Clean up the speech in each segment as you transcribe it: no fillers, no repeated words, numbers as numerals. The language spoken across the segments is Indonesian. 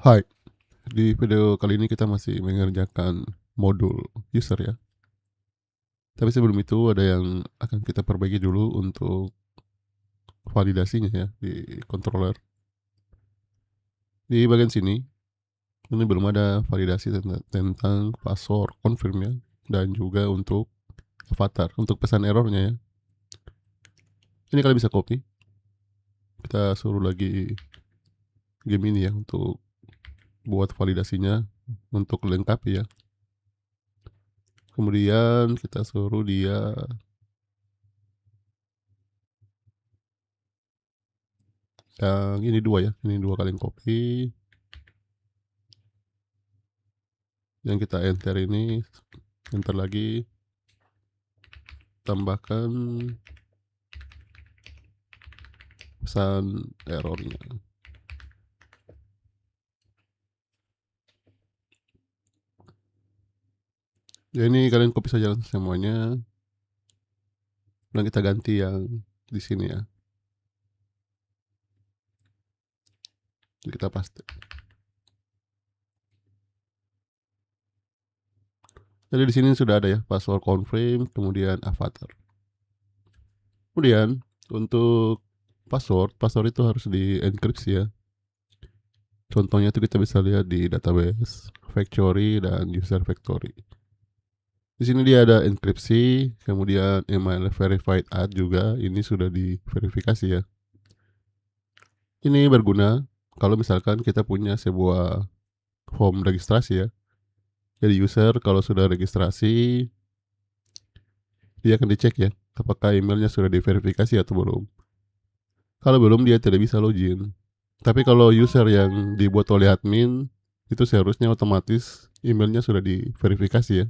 Hai, di video kali ini kita masih mengerjakan modul user ya. Tapi sebelum itu ada yang akan kita perbaiki dulu untuk validasinya ya di controller. Di bagian sini, ini belum ada validasi tentang password confirm ya. Dan juga untuk avatar, untuk pesan errornya ya. Ini kalian bisa copy. Kita suruh lagi game ini ya untuk buat validasinya untuk lengkapi ya. Kemudian kita suruh dia yang ini dua ya, ini dua kali copy. Yang kita enter ini, enter lagi, tambahkan pesan errornya. Ya ini kalian copy saja semuanya, dan kita ganti yang di sini ya. Jadi kita paste. Jadi di sini sudah ada ya password confirm, kemudian avatar. Kemudian untuk password itu harus di enkripsi ya. Contohnya itu kita bisa lihat di database, factory dan user factory. Di sini dia ada enkripsi, kemudian email verified add juga ini sudah diverifikasi ya. Ini berguna kalau misalkan kita punya sebuah form registrasi ya. Jadi user kalau sudah registrasi, dia akan dicek ya, apakah emailnya sudah diverifikasi atau belum. Kalau belum, dia tidak bisa login. Tapi kalau user yang dibuat oleh admin, itu seharusnya otomatis emailnya sudah diverifikasi ya.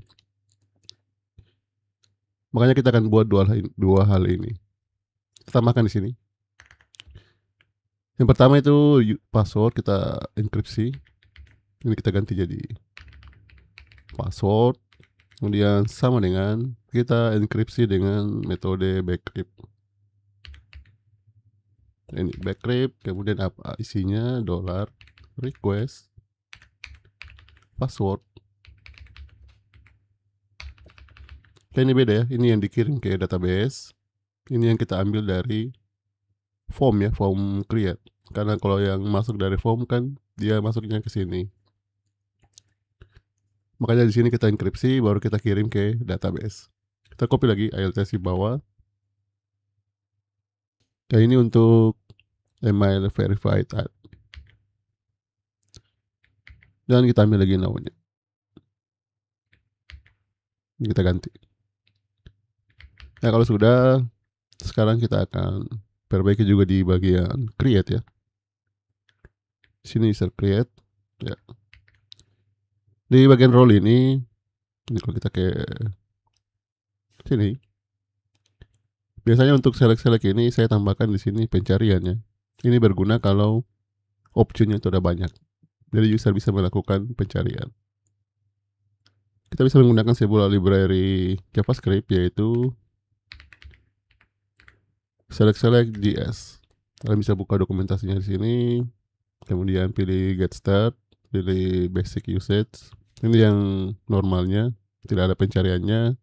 Makanya kita akan buat dua hal ini. Kita tambahkan di sini. Yang pertama itu password kita enkripsi. Ini kita ganti jadi password. Kemudian sama dengan kita enkripsi dengan metode backyp. Ini backyp, kemudian apa isinya, dollar request password. Ini beda ya, ini yang dikirim ke database, ini yang kita ambil dari form ya, form create. Karena kalau yang masuk dari form kan dia masuknya ke sini. Makanya di sini kita enkripsi baru kita kirim ke database. Kita copy lagi ILTC bawah. Ya ini untuk email verified add. Dan kita ambil lagi namanya. Ini kita ganti. Nah kalau sudah, sekarang kita akan perbaiki juga di bagian create ya. Sini user create. Ya. Di bagian role ini kalau kita ke sini, biasanya untuk select ini saya tambahkan di sini pencariannya. Ini berguna kalau optionnya itu ada banyak. Jadi user bisa melakukan pencarian. Kita bisa menggunakan sebuah library JavaScript yaitu select JS. Kalian bisa buka dokumentasinya di sini, kemudian pilih get start, pilih basic usage. Ini yang normalnya, tidak ada pencariannya.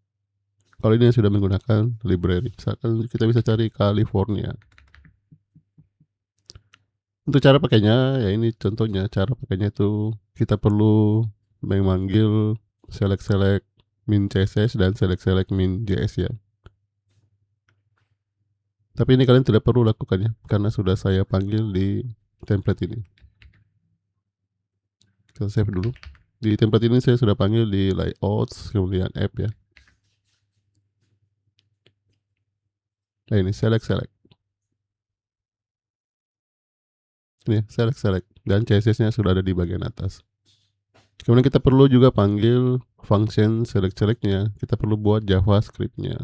Kalau ini sudah menggunakan library, misalkan kita bisa cari California. Untuk cara pakainya, ya ini contohnya. Cara pakainya itu kita perlu memanggil select min CSS dan select min JS ya. Tapi ini kalian tidak perlu lakukan ya, karena sudah saya panggil di template ini. Kita save dulu. Di template ini saya sudah panggil di layouts, kemudian app ya. Nah ini select. Ini select. Dan CSS-nya sudah ada di bagian atas. Kemudian kita perlu juga panggil function select-nya. Kita perlu buat JavaScript-nya.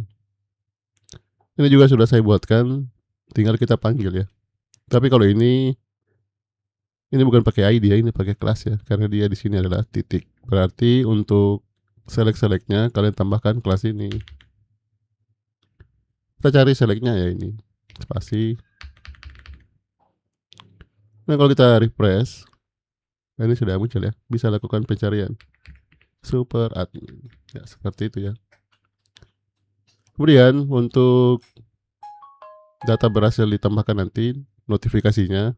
Ini juga sudah saya buatkan, tinggal kita panggil ya. Tapi kalau ini bukan pakai ID ya, ini pakai kelas ya, karena dia di sini adalah titik. Berarti untuk select-nya kalian tambahkan kelas ini. Kita cari selectnya ya ini, spasi. Nah kalau kita refresh, Nah, ini sudah muncul ya, bisa lakukan pencarian super admin ya, seperti itu ya. Kemudian untuk data berhasil ditambahkan nanti notifikasinya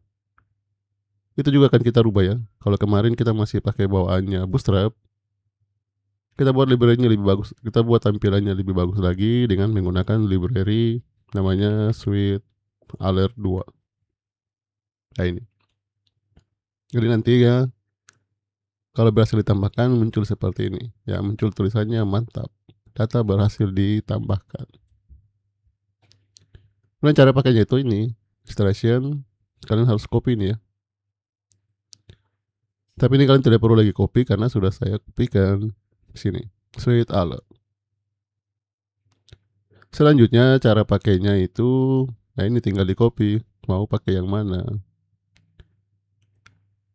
itu juga akan kita rubah ya. Kalau kemarin kita masih pakai bawaannya Bootstrap, kita buat library-nya lebih bagus. Kita buat tampilannya lebih bagus lagi dengan menggunakan library namanya Sweet Alert 2. Nah ini. Jadi nanti ya kalau berhasil ditambahkan muncul seperti ini. Ya muncul tulisannya mantap. Data berhasil ditambahkan. Nah cara pakainya itu ini. Installation. Kalian harus copy ini ya. Tapi ini kalian tidak perlu lagi copy karena sudah saya kopikan di sini. Sweet Alert. Selanjutnya cara pakainya itu, nah ini tinggal di copy. Mau pakai yang mana?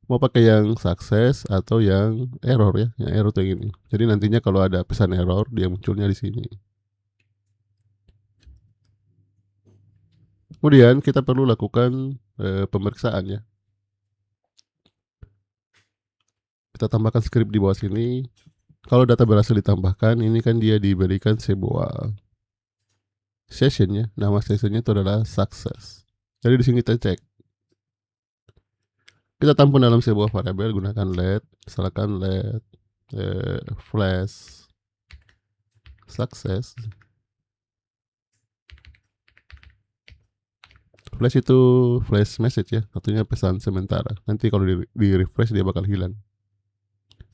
Mau pakai yang sukses atau yang error ya? Yang error tuh yang ini. Jadi nantinya kalau ada pesan error, dia munculnya di sini. Kemudian kita perlu lakukan pemeriksaan ya. Kita tambahkan script di bawah sini. Kalau data berhasil ditambahkan, ini kan dia diberikan sebuah session ya. Nama sessionnya itu adalah success. Jadi di sini kita cek. Kita tampung dalam sebuah variabel gunakan let, misalkan let flash success. Flash itu flash message ya, artinya pesan sementara. Nanti kalau di refresh dia bakal hilang.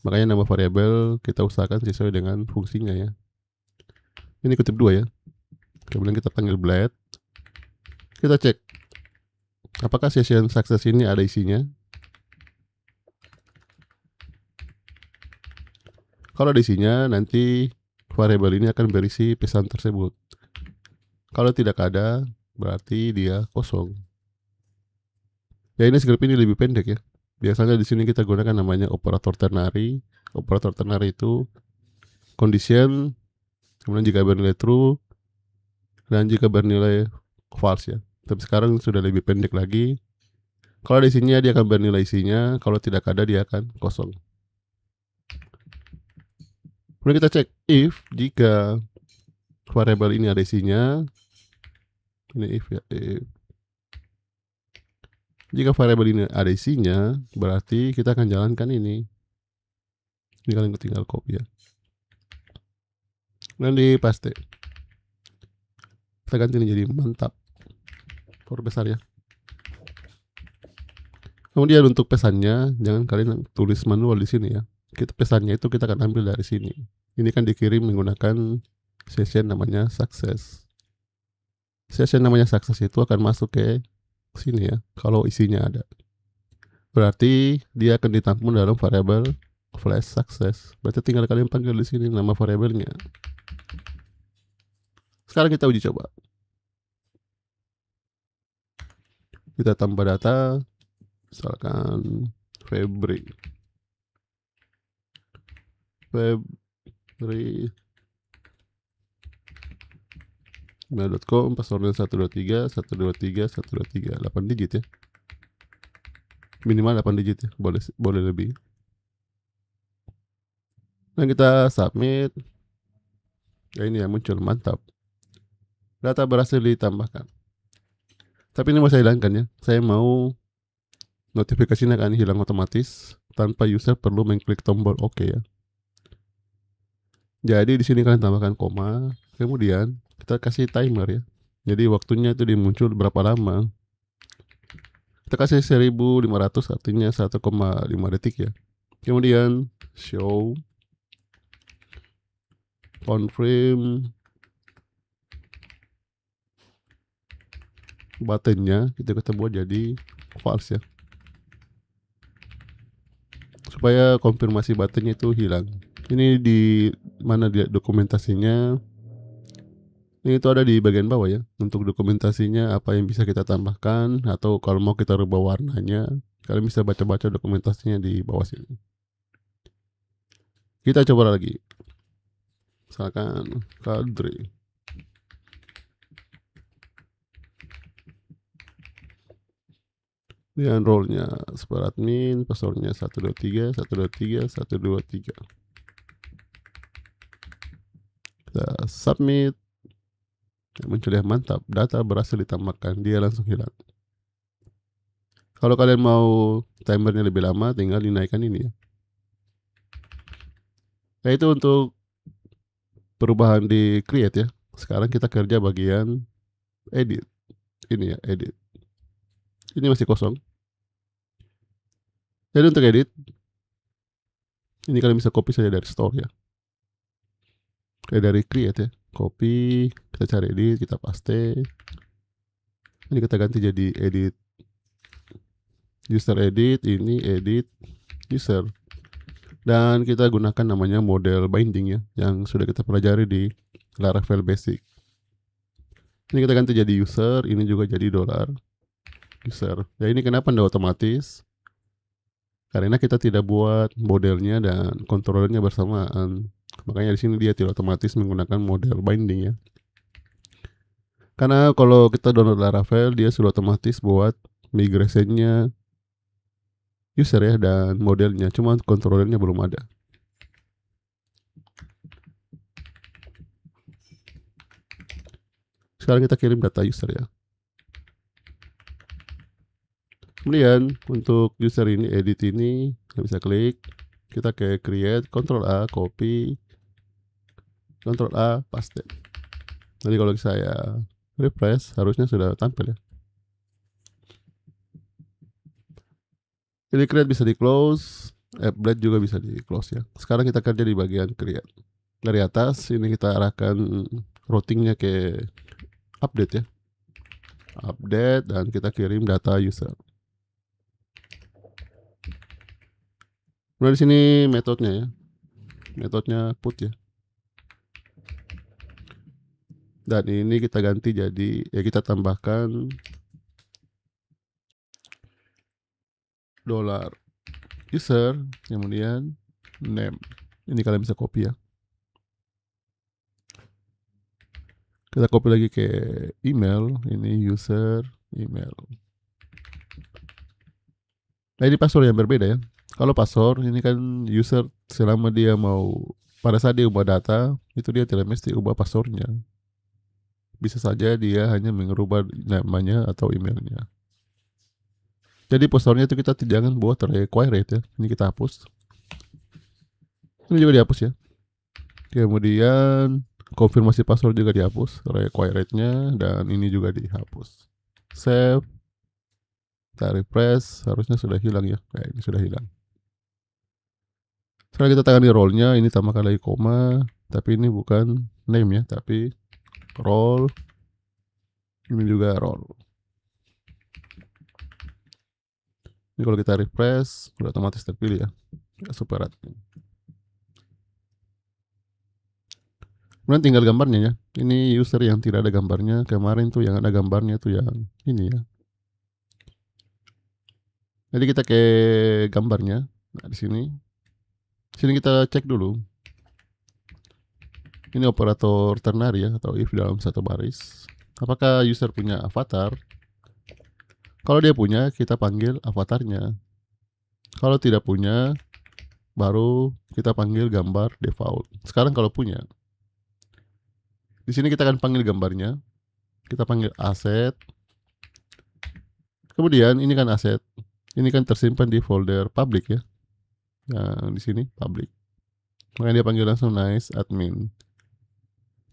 Makanya nama variabel kita usahakan sesuai dengan fungsinya ya. Ini kutip 2 ya. Kemudian kita panggil blade. Kita cek apakah session success ini ada isinya. Kalau ada isinya, nanti variabel ini akan berisi pesan tersebut. Kalau tidak ada, berarti dia kosong. Ya ini script ini lebih pendek ya. Biasanya di sini kita gunakan namanya operator ternary. Operator ternary itu condition, kemudian jika bernilai true dan jika bernilai false ya. Tapi sekarang sudah lebih pendek lagi. Kalau ada isinya dia akan bernilai isinya, kalau tidak ada dia akan kosong. Kemudian kita cek if jika variabel ini ada isinya. Ini if ya, if. Jika variabel ini ada isinya, berarti kita akan jalankan ini. Ini kalian tinggal copy ya. Dan di paste. Kita ganti ini jadi mantap. Perbesar ya. Kemudian untuk pesannya, jangan kalian tulis manual di sini ya. Kita pesannya itu kita akan ambil dari sini. Ini kan dikirim menggunakan session namanya success. Session namanya success itu akan masuk ke sini ya, kalau isinya ada. Berarti dia akan ditampung dalam variabel flash success. Berarti tinggal kalian panggil di sini nama variabelnya. Sekarang kita uji coba. Kita tambah data, misalkan Febri gmail.com, passwordnya 123 123 123 8 digit ya, minimal 8 digit ya, boleh lebih. Dan kita submit. Ya ini yang muncul, mantap, data berhasil ditambahkan. Tapi ini mau saya hilangkan ya, saya mau notifikasinya akan hilang otomatis tanpa user perlu mengklik tombol OK ya. Jadi di sini kalian tambahkan koma, kemudian kita kasih timer ya. Jadi waktunya itu dimuncul berapa lama. Kita kasih 1500 artinya 1,5 detik ya. Kemudian show confirm buttonnya kita buat jadi false ya, supaya konfirmasi buttonnya itu hilang. Ini di mana dia dokumentasinya, ini itu ada di bagian bawah ya. Untuk dokumentasinya apa yang bisa kita tambahkan, atau kalau mau kita rubah warnanya, kalian bisa baca-baca dokumentasinya di bawah sini. Kita coba lagi, misalkan Kadri. Dengan role-nya super admin, password-nya 123 123 123. Kita submit. Muncul ya, mantap, data berhasil ditambahkan, dia langsung hilang. Kalau kalian mau timernya lebih lama, tinggal dinaikkan ini ya. Nah itu untuk perubahan di create ya. Sekarang kita kerja bagian edit. Ini ya, edit. Ini masih kosong. Jadi untuk edit, ini kalian bisa copy saja dari store ya. Kayak dari create ya. Copy, kita cari edit, kita paste. Ini kita ganti jadi edit user edit, ini edit user. Dan kita gunakan namanya model binding ya, yang sudah kita pelajari di Laravel Basic. Ini kita ganti jadi user, ini juga jadi $user. Ya ini kenapa tidak otomatis? Karena kita tidak buat modelnya dan controllernya bersamaan. Makanya di sini dia tidak otomatis menggunakan model binding ya. Karena kalau kita download Laravel, dia sudah otomatis buat migrasinya user ya dan modelnya, cuma controllernya belum ada. Sekarang kita kirim data user ya. Kemudian untuk user ini, edit ini, kita bisa klik, kita ke create, Ctrl A, copy, Ctrl A, paste. Jadi kalau saya refresh, harusnya sudah tampil ya. Jadi create bisa di close, applet juga bisa di close ya. Sekarang kita kerja di bagian create. Dari atas ini kita arahkan routingnya ke update ya, update, dan kita kirim data user. Nah di sini metodenya ya, metodenya put ya. Dan ini kita ganti jadi ya, kita tambahkan $user, kemudian name. Ini kalian bisa copy ya. Kita copy lagi ke email, ini user email. Nah ini password yang berbeda ya. Kalau password ini kan user selama dia mau, pada saat dia ubah data, itu dia tidak mesti ubah passwordnya. Bisa saja dia hanya mengubah namanya atau emailnya. Jadi passwordnya itu kita jangan buat required ya. Ini kita hapus. Ini juga dihapus ya. Kemudian konfirmasi password juga dihapus, requirednya, dan ini juga dihapus. Save. Kita refresh, harusnya sudah hilang ya. Nah, ini sudah hilang. Sekarang kita tangani role-nya, ini tambahkan lagi koma, tapi ini bukan name ya, tapi role. Ini juga role. Ini kalau kita refresh, sudah otomatis terpilih ya, super admin. Kemudian tinggal gambarnya ya. Ini user yang tidak ada gambarnya, kemarin tuh yang ada gambarnya tuh yang ini ya. Jadi kita ke gambarnya. Nah, di sini kita cek dulu. Ini operator ternary ya, atau if dalam satu baris. Apakah user punya avatar? Kalau dia punya, kita panggil avatarnya. Kalau tidak punya, baru kita panggil gambar default. Sekarang kalau punya, di sini kita akan panggil gambarnya. Kita panggil aset. Kemudian ini kan aset. Ini kan tersimpan di folder public ya. Nah, di sini public. Makanya dia panggil langsung nice admin.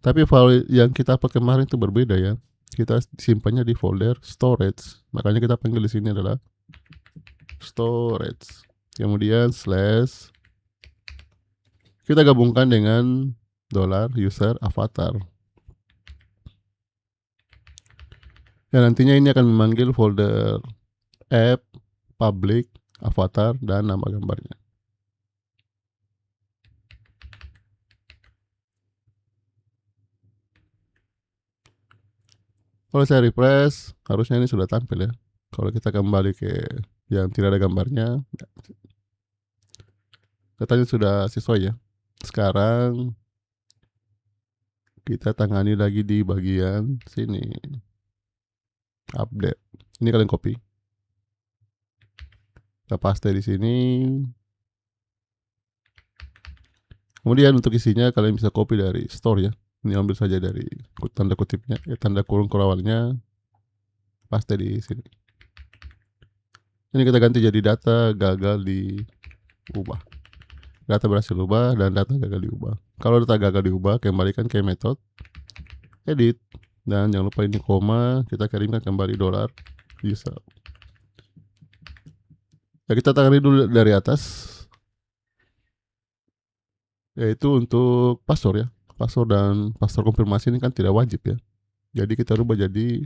Tapi file yang kita pakai kemarin itu berbeda ya. Kita simpannya di folder storage. Makanya kita panggil di sini adalah storage. Kemudian slash. Kita gabungkan dengan $user avatar. Dan nantinya ini akan memanggil folder app, public, avatar, dan nama gambarnya. Kalau saya refresh, harusnya ini sudah tampil ya. Kalau kita kembali ke yang tidak ada gambarnya, katanya sudah sesuai ya. Sekarang kita tangani lagi di bagian sini, update. Ini kalian copy. Kita paste di sini. Kemudian untuk isinya kalian bisa copy dari store ya. Ini ambil saja dari tanda kutipnya, tanda kurung awalnya, paste di sini. Ini kita ganti jadi data gagal diubah. Data berhasil diubah dan data gagal diubah. Kalau data gagal diubah, kembalikan ke metode edit. Dan jangan lupa ini koma, kita kirimkan kembali dolar user. Ya, kita tangani dulu dari atas, yaitu untuk password ya. Password dan password konfirmasi ini kan tidak wajib ya. Jadi kita rubah jadi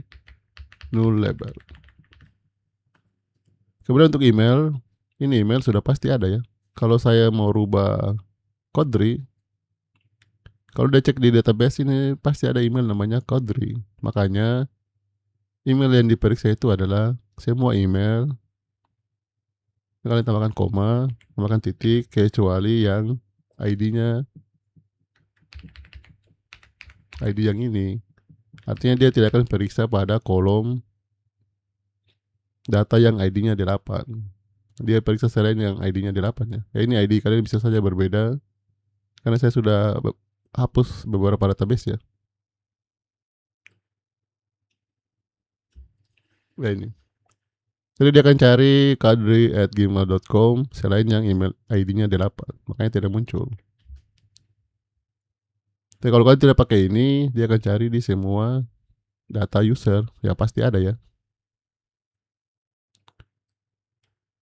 null label. Kemudian untuk email, ini email sudah pasti ada ya. Kalau saya mau rubah Kodri, kalau udah cek di database ini pasti ada email namanya Kodri. Makanya email yang diperiksa itu adalah semua email. Kalian tambahkan koma, tambahkan titik, kecuali yang ID-nya ID yang ini. Artinya dia tidak akan periksa pada kolom data yang ID-nya 8. Dia periksa selain yang ID-nya 8 ya. Ya ini ID kalian bisa saja berbeda karena saya sudah hapus beberapa database ya. Ya ini. Jadi dia akan cari kadri@gmail.com selain yang email ID-nya 8. Makanya tidak muncul. Tapi kalau kalian tidak pakai ini, dia akan cari di semua data user. Ya pasti ada ya.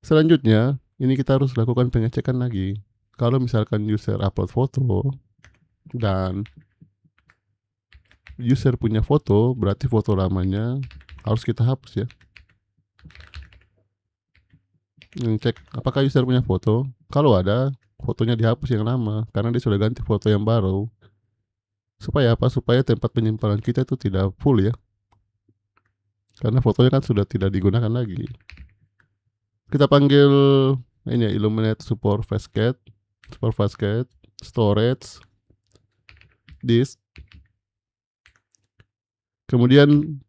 Selanjutnya, ini kita harus lakukan pengecekan lagi. Kalau misalkan user upload foto dan user punya foto, berarti foto lamanya harus kita hapus ya. Cek apakah user punya foto. Kalau ada, fotonya dihapus yang lama karena dia sudah ganti foto yang baru. Supaya apa? Supaya tempat penyimpanan kita itu tidak full ya. Karena fotonya kan sudah tidak digunakan lagi. Kita panggil ini ya, Illuminate Support Fastcat, Storage, Disk. Kemudian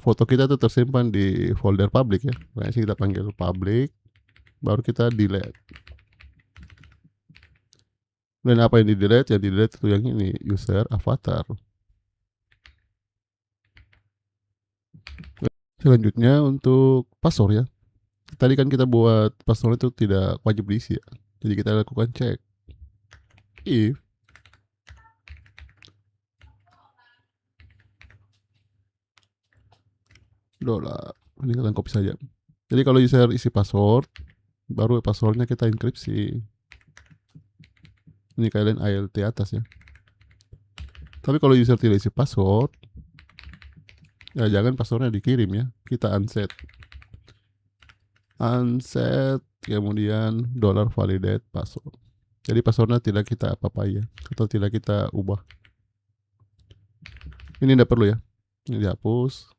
foto kita tuh tersimpan di folder public ya. Nah, sini kita panggil public, baru kita delete. Dan apa yang di delete? Yang di delete itu yang ini, user avatar. Selanjutnya untuk password ya. Tadi kan kita buat password itu tidak wajib diisi ya. Jadi kita lakukan cek if dollar. Ini kalian copy saja. Jadi kalau user isi password, baru passwordnya kita enkripsi. Ini kalian ALT atas ya. Tapi kalau user tidak isi password, ya jangan passwordnya dikirim ya. Kita unset, kemudian $validate password. Jadi passwordnya tidak kita apa-apa ya, atau tidak kita ubah. Ini tidak perlu ya. Ini dihapus.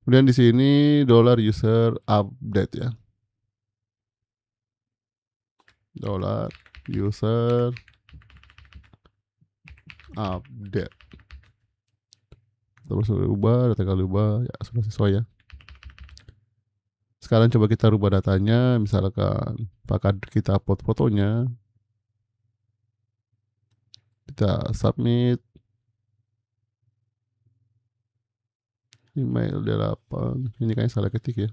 Kemudian di sini $user update ya. $user update. Terus sudah ubah, data kali ubah, ya sudah sesuai ya. Sekarang coba kita rubah datanya, misalkan apakah kita upload fotonya, kita submit, email 8, ini kayaknya salah ketik ya.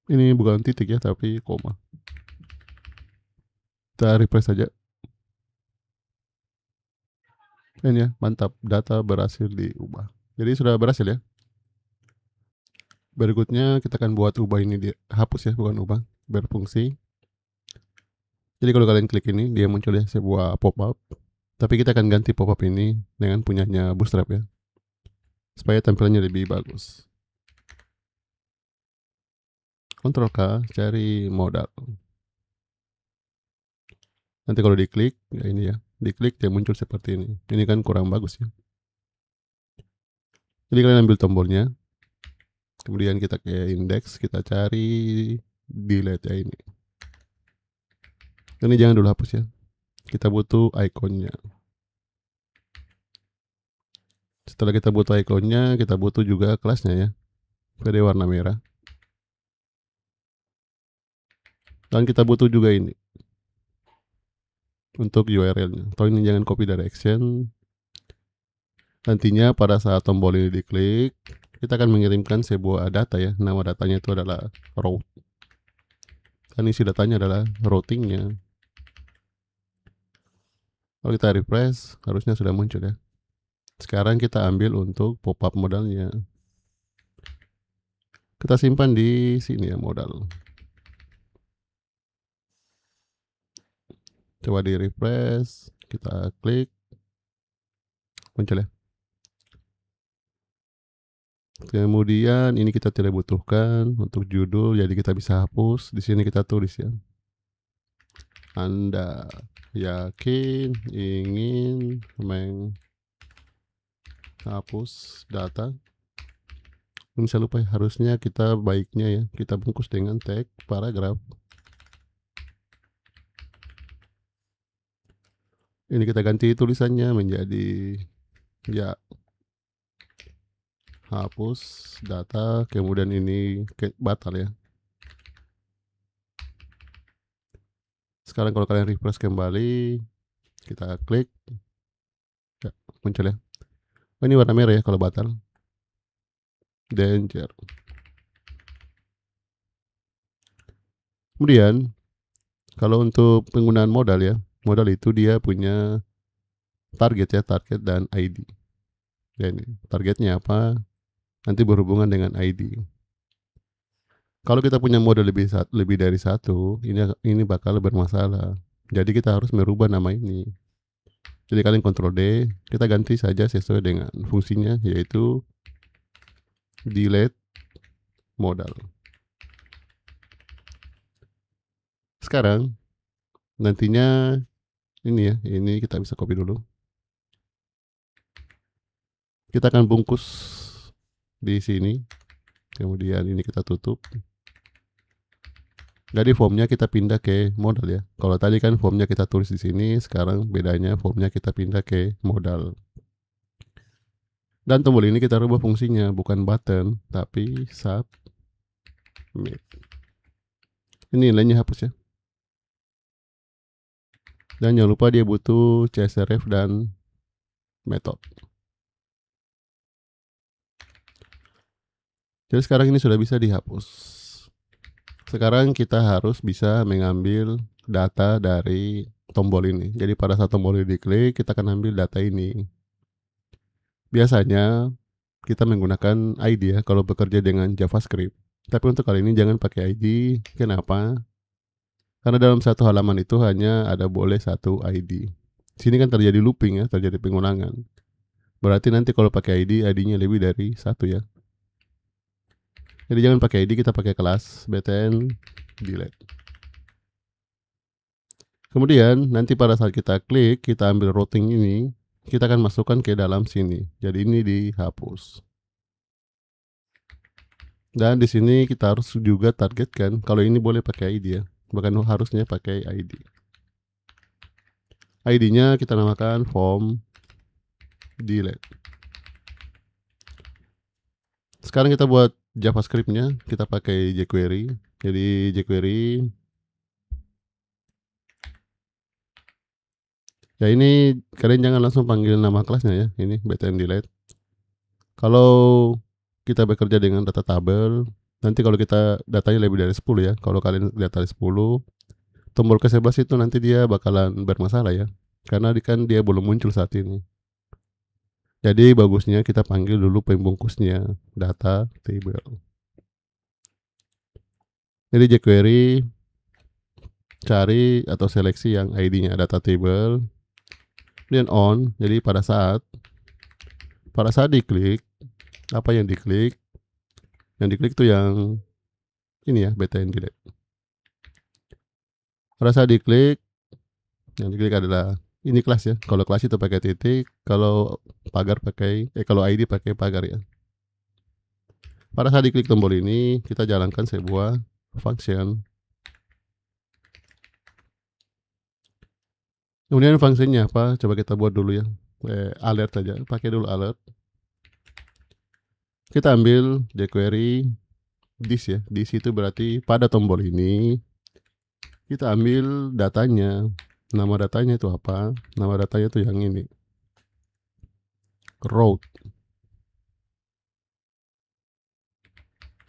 Ini bukan titik ya, tapi koma. Kita refresh saja. Ini ya, mantap, data berhasil diubah. Jadi sudah berhasil ya. Berikutnya kita akan buat ubah ini dihapus ya, bukan ubah, berfungsi. Jadi kalau kalian klik ini, dia muncul ya sebuah pop-up. Tapi kita akan ganti pop-up ini dengan punyanya Bootstrap ya, supaya tampilannya lebih bagus. Ctrl K, cari modal. Nanti kalau diklik, ya ini ya, diklik dia muncul seperti ini. Ini kan kurang bagus ya. Jadi kalian ambil tombolnya, kemudian kita ke index, kita cari delete ya ini jangan dulu hapus ya. Kita butuh ikonnya. Setelah kita butuh ikonnya, kita butuh juga kelasnya ya, PD warna merah. Dan kita butuh juga ini untuk URL-nya. Atau ini jangan copy dari Action. Nantinya pada saat tombol ini diklik, kita akan mengirimkan sebuah data ya. Nama datanya itu adalah route. Dan isi datanya adalah routingnya. Kalau kita refresh, harusnya sudah muncul ya. Sekarang kita ambil untuk pop-up modalnya. Kita simpan di sini ya, modal. Coba di refresh, kita klik, muncul ya. Kemudian ini kita tidak butuhkan untuk judul, jadi kita bisa hapus. Di sini kita tulis ya. Anda yakin ingin menghapus data? Bisa lupa ya, harusnya kita baiknya ya, kita bungkus dengan tag paragraf. Ini kita ganti tulisannya menjadi ya hapus data, kemudian ini batal ya. Sekarang kalau kalian refresh kembali, kita klik ya, muncul ya. Oh, ini warna merah ya kalau batal. Danger. Kemudian kalau untuk penggunaan modal ya, modal itu dia punya target ya, target dan ID. Dan targetnya apa? Nanti berhubungan dengan ID. Kalau kita punya modal lebih dari satu, ini bakal bermasalah. Jadi kita harus merubah nama ini. Jadi kalian Ctrl D, kita ganti saja sesuai dengan fungsinya, yaitu delete modal. Sekarang nantinya ini ya, ini kita bisa copy dulu. Kita akan bungkus di sini, kemudian ini kita tutup. Jadi formnya kita pindah ke modal ya. Kalau tadi kan formnya kita tulis di sini, sekarang bedanya formnya kita pindah ke modal. Dan tombol ini kita rubah fungsinya, bukan button, tapi submit. Ini nilainya hapus ya. Dan jangan lupa dia butuh csrf dan method. Jadi sekarang ini sudah bisa dihapus. Sekarang kita harus bisa mengambil data dari tombol ini. Jadi pada saat tombol ini diklik, kita akan ambil data ini. Biasanya kita menggunakan ID ya kalau bekerja dengan JavaScript. Tapi untuk kali ini jangan pakai ID. Kenapa? Karena dalam satu halaman itu hanya ada boleh satu ID. Sini kan terjadi looping ya, terjadi pengulangan. Berarti nanti kalau pakai ID, ID-nya lebih dari satu ya. Jadi jangan pakai ID, kita pakai kelas btn delete. Kemudian nanti pada saat kita klik, kita ambil routing ini, kita akan masukkan ke dalam sini. Jadi ini dihapus. Dan di sini kita harus juga targetkan kalau ini boleh pakai ID ya. Bahkan harusnya pakai ID. ID-nya kita namakan form delete. Sekarang kita buat JavaScript-nya, kita pakai jQuery. Jadi jQuery ya, ini kalian jangan langsung panggil nama kelasnya ya. Ini btn delete. Kalau kita bekerja dengan data tabel, nanti kalau kita datanya lebih dari 10 ya. Kalau kalian data 10, tombol ke-11 itu nanti dia bakalan bermasalah ya. Karena kan dia belum muncul saat ini. Jadi bagusnya kita panggil dulu pembungkusnya, data table. Jadi jQuery cari atau seleksi yang ID-nya data table, kemudian on. Jadi pada saat diklik, apa yang diklik? Yang diklik itu yang ini ya, btn delete. Pada saat diklik, yang diklik adalah ini kelas ya. Kalau kelas itu pakai titik, kalau pagar pakai kalau ID pakai pagar ya. Pada saat diklik tombol ini, kita jalankan sebuah function. Kemudian fungsinya apa? Coba kita buat dulu ya. Alert aja, pakai dulu alert. Kita ambil jQuery this ya. This itu berarti pada tombol ini kita ambil datanya. Nama datanya itu apa? Nama datanya itu yang ini, route.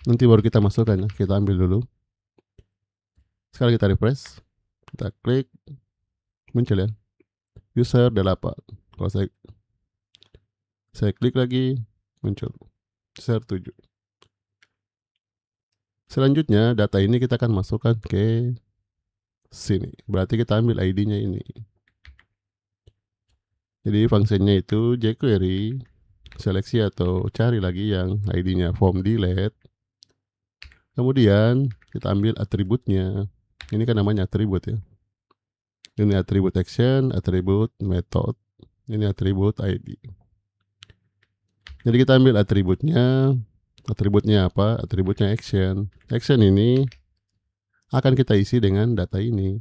Nanti baru kita masukkan ya. Kita ambil dulu. Sekarang kita refresh. Kita klik, muncul ya. User 8. Kalau saya klik lagi, muncul user 7. Selanjutnya data ini kita akan masukkan ke sini. Berarti kita ambil ID-nya ini. Jadi fungsinya itu jQuery seleksi atau cari lagi yang ID-nya form delete. Kemudian kita ambil atributnya. Ini kan namanya atribut ya. Ini atribut action, atribut method, ini atribut ID. Jadi kita ambil atributnya. Atributnya apa? Atributnya action. Action ini akan kita isi dengan data ini.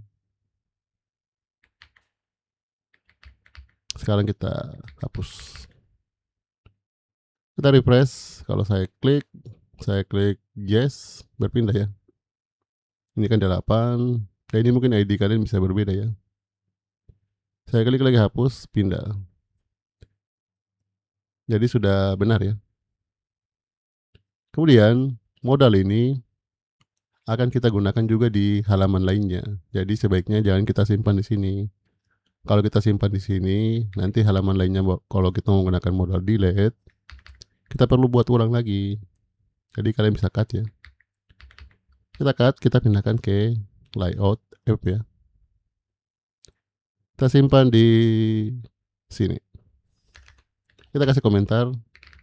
Sekarang kita hapus. Kita refresh. Kalau saya klik yes, berpindah ya. Ini kan 8. Dan ini mungkin ID kalian bisa berbeda ya. Saya klik lagi hapus, pindah. Jadi sudah benar ya. Kemudian modal ini akan kita gunakan juga di halaman lainnya. Jadi sebaiknya jangan kita simpan di sini. Kalau kita simpan di sini, nanti halaman lainnya kalau kita menggunakan modal delete, kita perlu buat ulang lagi. Jadi kalian bisa cut ya. Kita cut, kita pindahkan ke layout app ya. Kita simpan di sini. Kita kasih komentar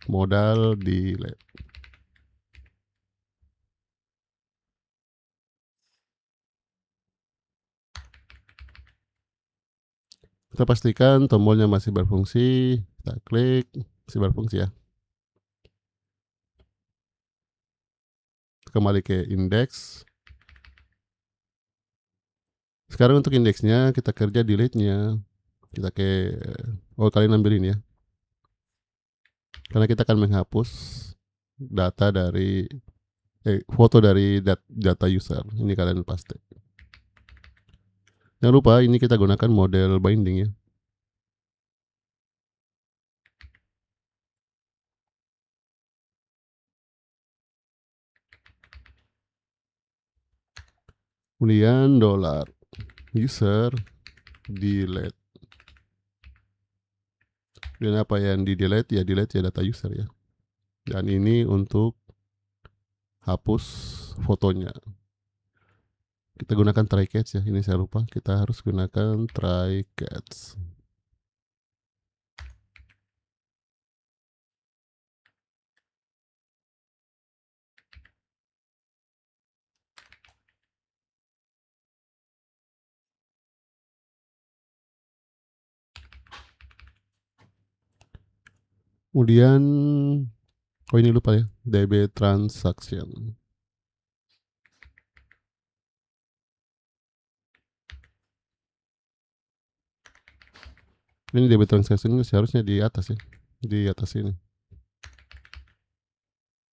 modal delete. Kita pastikan tombolnya masih berfungsi. Kita klik, masih berfungsi ya. Kembali ke indeks. Sekarang untuk indeksnya kita kerja delete-nya. Kita ke kalian ambil ini ya. Karena kita akan menghapus data dari foto dari data user. Ini kalian paste. Jangan lupa ini kita gunakan model binding ya. Kemudian $user delete. Dan apa yang di delete ya data user ya. Dan ini untuk hapus fotonya. Kita gunakan try catch ya. Ini saya lupa. Kita harus gunakan try catch. Kemudian ini lupa ya, DB transaction. Ini DB transaction ini seharusnya di atas ya, di atas ini.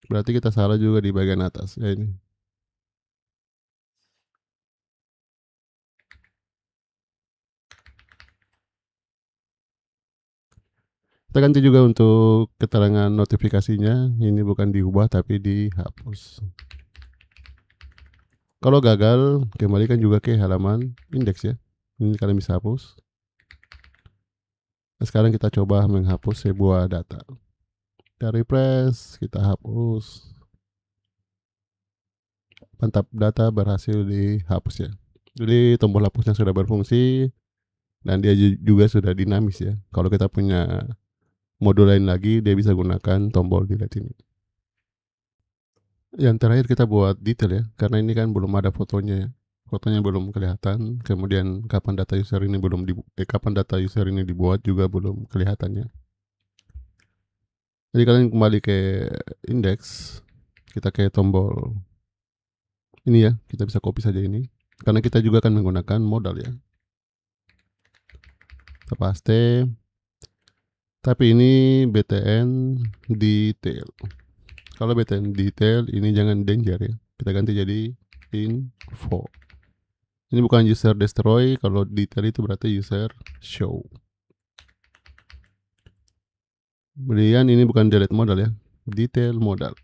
Berarti kita salah juga di bagian atas ya ini. Kita ganti juga untuk keterangan notifikasinya, ini bukan diubah tapi dihapus. Kalau gagal, kembalikan juga ke halaman indeks ya. Ini kalian bisa hapus. Nah, sekarang kita coba menghapus sebuah data. Kita refresh, kita hapus. Mantap, data berhasil dihapus ya. Jadi tombol hapusnya sudah berfungsi dan dia juga sudah dinamis ya. Kalau kita punya modul lain lagi, dia bisa gunakan tombol delete ini. Yang terakhir kita buat detail ya, karena ini kan belum ada fotonya ya. Fotonya belum kelihatan, kemudian kapan data user ini dibuat juga belum kelihatannya. Jadi kalian kembali ke indeks, kita ke tombol ini ya, kita bisa copy saja ini, karena kita juga akan menggunakan modal ya. Kita paste, tapi ini btn detail. Kalau btn detail ini jangan danger ya, kita ganti jadi info. Ini bukan user destroy, kalau detail itu berarti user show. Kemudian ini bukan delete modal ya, detail modal.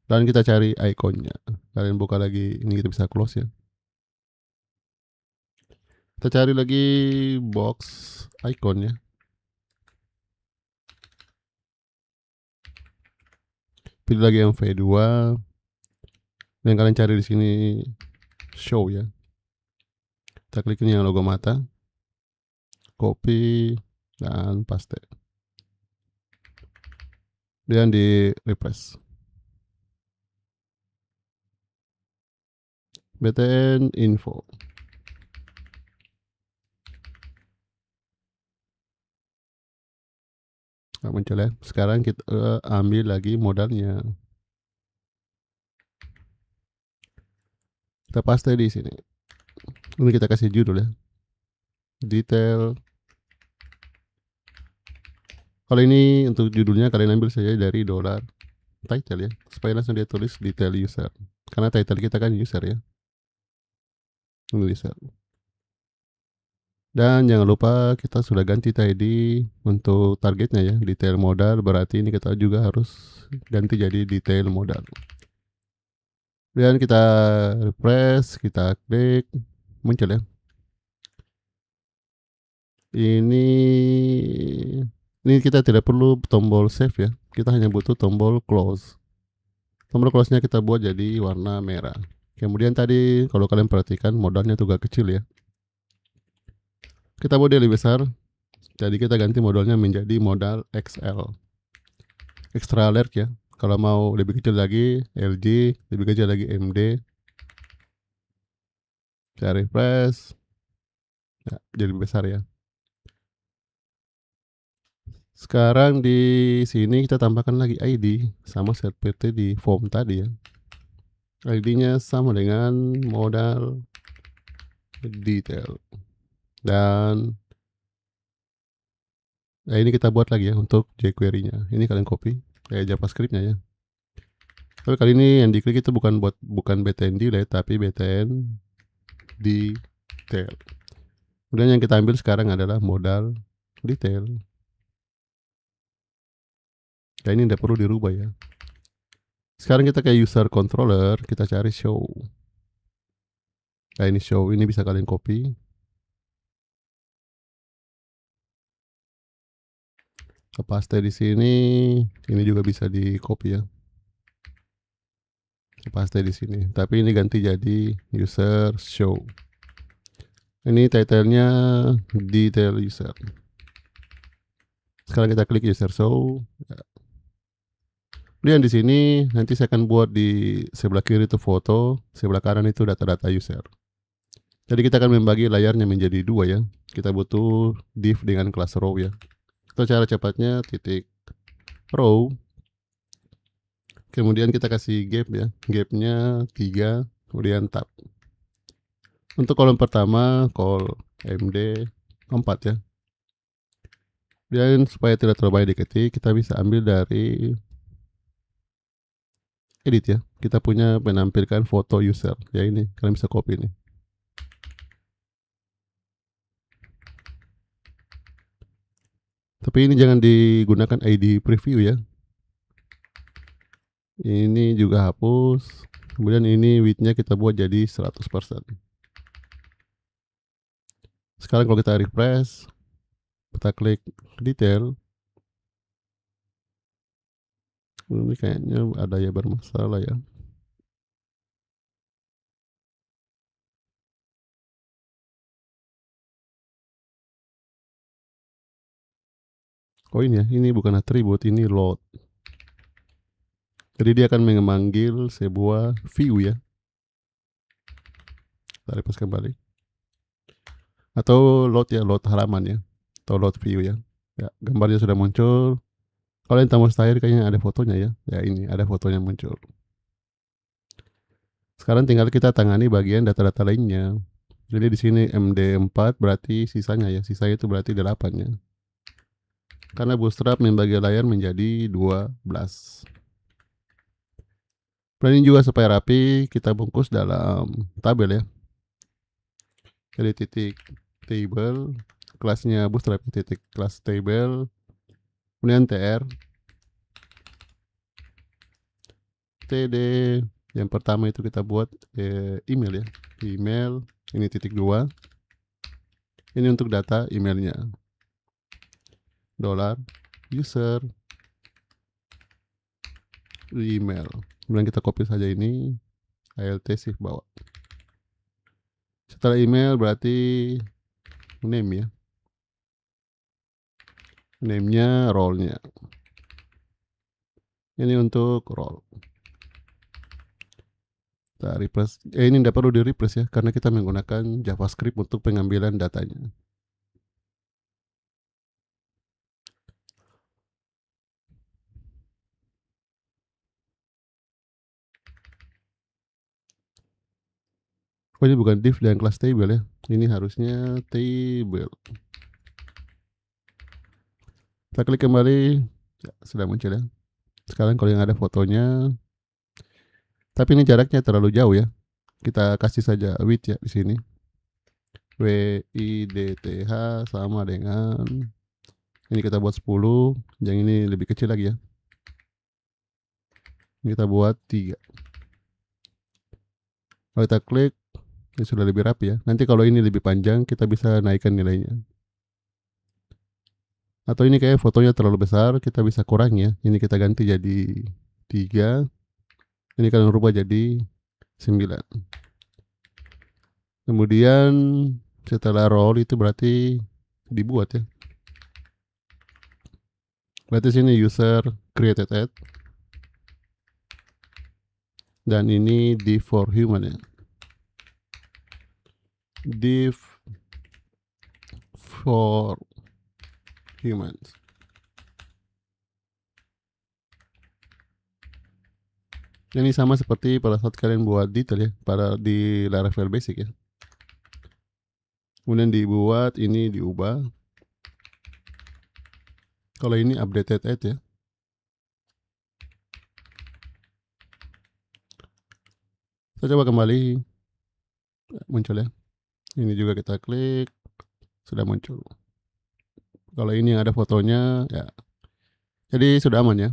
Dan kita cari ikonnya. Kalian buka lagi, ini kita bisa close ya. Kita cari lagi box ikonnya. Pilih lagi yang V2. Dan kalian cari di sini show ya. Kita klik ini yang logo mata. Copy dan paste. Dan di refresh. btn info. Nah, muncul ya. Sekarang kita ambil lagi modalnya. Kita paste di sini. Ini kita kasih judul ya. Detail. Kalau ini untuk judulnya kalian ambil saja dari dolar title ya, supaya langsung dia tulis detail user. Karena title kita kan user ya. Ini user. Dan jangan lupa kita sudah ganti tadi untuk targetnya ya, detail modal, berarti ini kita juga harus ganti jadi detail modal. Dan kita refresh, kita klik, muncul ya. Ini kita tidak perlu tombol save ya, kita hanya butuh tombol close. Tombol close nya kita buat jadi warna merah. Kemudian tadi kalau kalian perhatikan modalnya tuh agak kecil ya, kita buat dia lebih besar. Jadi kita ganti modalnya menjadi modal XL, extra large ya. Kalau mau lebih kecil lagi LG, lebih kecil lagi MD. Saya refresh ya, jadi lebih besar ya. Sekarang di sini kita tambahkan lagi ID sama seperti di form tadi ya. ID-nya sama dengan modal detail. Dan ini kita buat lagi ya untuk jQuery-nya. Ini kalian copy kayak JavaScript-nya ya. Tapi kali ini yang diklik itu bukan btn delete tapi btn detail. Kemudian yang kita ambil sekarang adalah modal detail. Nah, ini tidak perlu dirubah ya. Sekarang kita ke user controller, kita cari show. Nah, ini show, ini bisa kalian copy. Paste di sini, ini juga bisa di copy ya. Paste di sini, tapi ini ganti jadi user show. Ini title-nya detail user. Sekarang kita klik user show. Kemudian di sini nanti saya akan buat di sebelah kiri itu foto, sebelah kanan itu data-data user. Jadi kita akan membagi layarnya menjadi dua ya. Kita butuh div dengan kelas row ya. Itu cara cepatnya titik row. Kemudian kita kasih gap ya. Gapnya 3, kemudian tab. Untuk kolom pertama, call MD 4 ya. Dan supaya tidak terlalu banyak diketik, kita bisa ambil dari edit ya. Kita punya menampilkan foto user. Ya ini, kalian bisa copy nih. Tapi ini jangan digunakan ID preview ya. Ini juga hapus. Kemudian ini width-nya kita buat jadi 100%. Sekarang kalau kita refresh, kita klik detail. Ini kayaknya ada ya bermasalah ya. Oh ini ya, ini bukan atribut, ini load. Jadi dia akan memanggil sebuah view ya. Kita refresh kembali. Atau load ya, load halaman ya. Atau load view ya. Ya, gambarnya sudah muncul. Kalau yang tamu mustahil kayaknya ada fotonya ya. Ya ini, ada fotonya muncul. Sekarang tinggal kita tangani bagian data-data lainnya. Jadi di sini MD4 berarti sisanya ya. Sisanya itu berarti 8 ya. karena Bootstrap membagi layar menjadi 12. Planning juga supaya rapi, kita bungkus dalam tabel ya. Jadi titik table, kelasnya Bootstrap titik kelas table, kemudian tr, td, yang pertama itu kita buat email ya, email, ini titik 2, ini untuk data emailnya, dollar user email, kemudian kita copy saja ini, alt shift bawah. Setelah email berarti name ya, name-nya, role-nya, ini untuk role. Kita replace, ini tidak perlu di replace ya, karena kita menggunakan JavaScript untuk pengambilan datanya. Oh, ini bukan div dan class table ya, ini harusnya table. Kita klik kembali, ya, sudah muncul ya. Sekarang kalau yang ada fotonya, tapi ini jaraknya terlalu jauh ya, kita kasih saja width ya di sini, width sama dengan ini, kita buat 10, yang ini lebih kecil lagi ya, ini kita buat 3. Kalau kita klik, ini sudah lebih rapi ya. Nanti kalau ini lebih panjang, kita bisa naikkan nilainya. Atau ini kayak fotonya terlalu besar, kita bisa kurang ya. Ini kita ganti jadi 3. Ini kalian rubah jadi 9. Kemudian setelah roll itu berarti dibuat ya. Berarti sini user created at, dan ini div for human ya. Div for humans. Ini sama seperti pada saat kalian buat detail ya, pada di Laravel Basic ya. Kemudian dibuat, ini diubah. Kalau ini updated at ya. Saya coba kembali, muncul ya. Ini juga kita klik, sudah muncul. Kalau ini yang ada fotonya ya. Jadi sudah aman ya.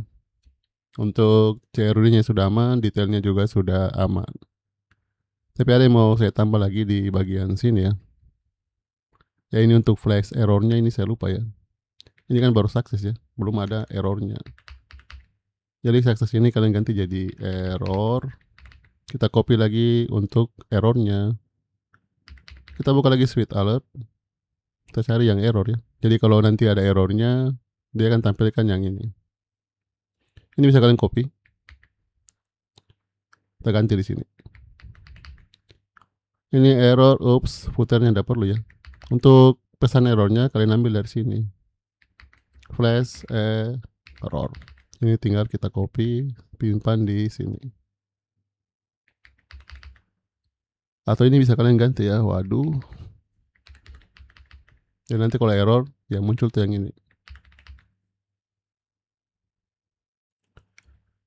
Untuk CRUD-nya sudah aman, detailnya juga sudah aman. Tapi ada yang mau saya tambah lagi di bagian sini ya. Ya ini untuk flash errornya, ini saya lupa ya. Ini kan baru sukses ya, belum ada errornya. Jadi sukses ini kalian ganti jadi error. Kita copy lagi untuk errornya. Kita buka lagi Swift Alert. Kita cari yang error ya. Jadi kalau nanti ada errornya, dia akan tampilkan yang ini. Ini bisa kalian copy. Kita ganti di sini. Ini error, oops, footernya tidak perlu ya. Untuk pesan errornya kalian ambil dari sini. Flash error. Ini tinggal kita copy, simpan di sini. Atau ini bisa kalian ganti ya. Waduh. Dan nanti kalau error, yang muncul tuh yang ini.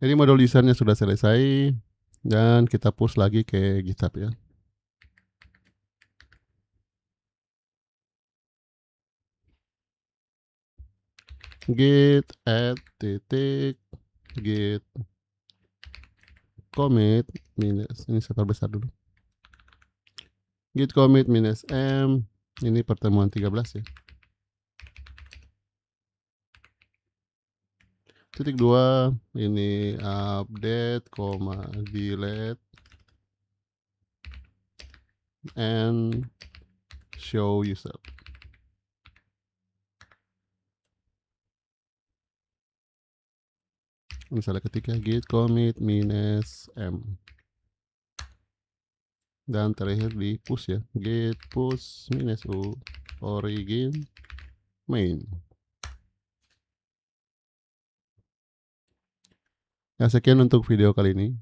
Jadi modul desainnya sudah selesai, dan kita push lagi ke GitHub ya. Git add titik git commit minus, ini saya perbesar dulu. Git commit minus m, ini pertemuan 13 ya. Titik 2, ini update, delete, and show user. Misalnya ketika git commit minus m, dan terakhir di push ya, git push minus u origin main. Ya, sekian untuk video kali ini.